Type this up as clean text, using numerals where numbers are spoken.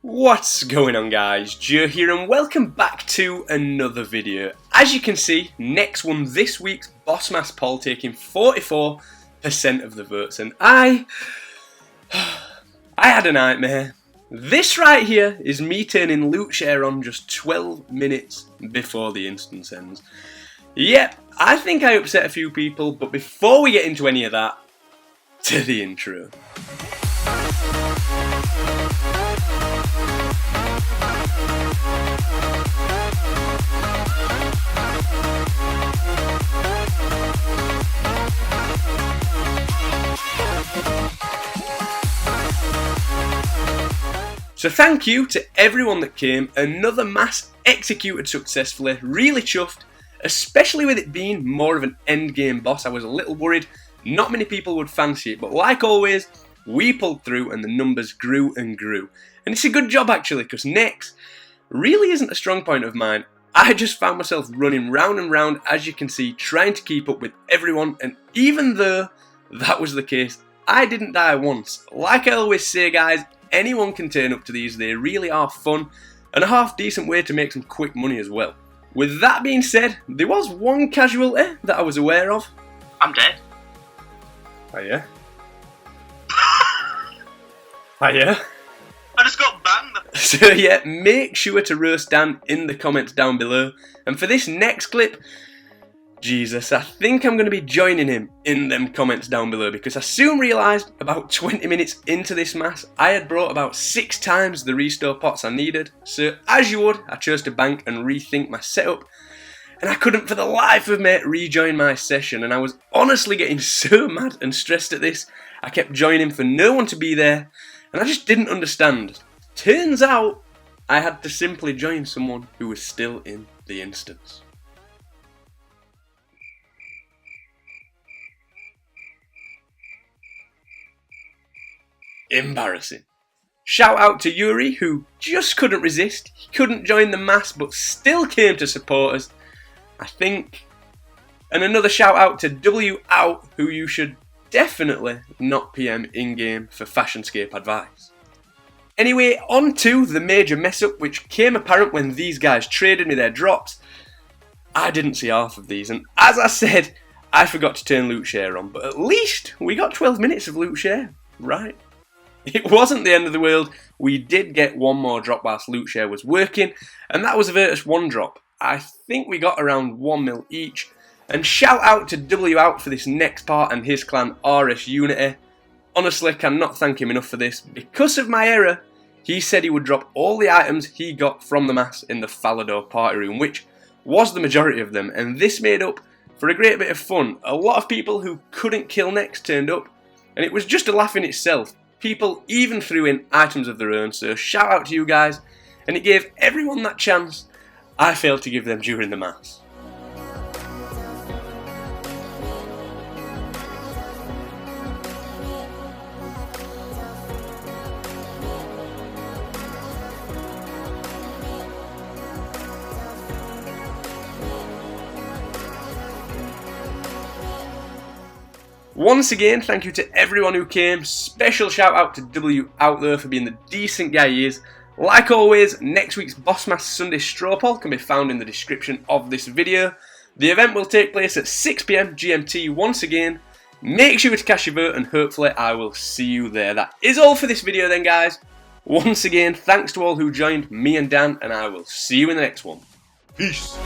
What's going on, guys? Joe here and welcome back to another video. As you can see, NEX won this week's Boss Mass poll, taking 44% of the votes, and I had a nightmare. This right here is me turning loot share on just 12 minutes before the instance ends. Yep, I think I upset a few people, but before we get into any of that, to the intro. So thank you to everyone that came. Another mass executed successfully. Really chuffed, especially with it being more of an end game boss. I was a little worried not many people would fancy it, but like always, we pulled through and the numbers grew and grew. And it's a good job actually, because NEX really isn't a strong point of mine. I just found myself running round and round, as you can see, trying to keep up with everyone, and even though that was the case, I didn't die once. Like I always say, guys, anyone can turn up to these. They really are fun and a half decent way to make some quick money as well. With that being said, there was one casualty that I was aware of. I'm dead. Oh yeah? Oh yeah? I just got banned. So yeah, make sure to roast Dan in the comments down below. And for this next clip, Jesus, I think I'm going to be joining him in them comments down below, because I soon realised about 20 minutes into this mass, I had brought about 6 times the restore pots I needed. So as you would, I chose to bank and rethink my setup, and I couldn't for the life of me rejoin my session, and I was honestly getting so mad and stressed at this. I kept joining for no one to be there, and I just didn't understand. Turns out, I had to simply join someone who was still in the instance. Embarrassing. Shout out to Yuri, who just couldn't resist. He couldn't join the mass but still came to support us, I think. And another shout out to W Out, who you should definitely not PM in-game for Scape advice. Anyway, on to the major mess up, which came apparent when these guys traded me their drops. I didn't see half of these, and as I said, I forgot to turn loot share on, but at least we got 12 minutes of loot share, right? It wasn't the end of the world. We did get one more drop whilst loot share was working, and that was a Virtus 1 drop. I think we got around 1 mil each. And shout out to W Out for this next part and his clan RS Unity. Honestly, cannot thank him enough for this. Because of my error, he said he would drop all the items he got from the mass in the Falador party room, which was the majority of them, and this made up for a great bit of fun. A lot of people who couldn't kill NEX turned up, and it was just a laugh in itself. People even threw in items of their own, so shout out to you guys, and it gave everyone that chance I failed to give them during the mass. Once again, thank you to everyone who came. Special shout out to W Out there for being the decent guy he is. Like always, next week's Boss Mass Sunday straw poll can be found in the description of this video. The event will take place at 6 PM GMT once again. Make sure to cast your vote and hopefully I will see you there. That is all for this video then, guys. Once again, thanks to all who joined me and Dan, and I will see you in the next one. Peace.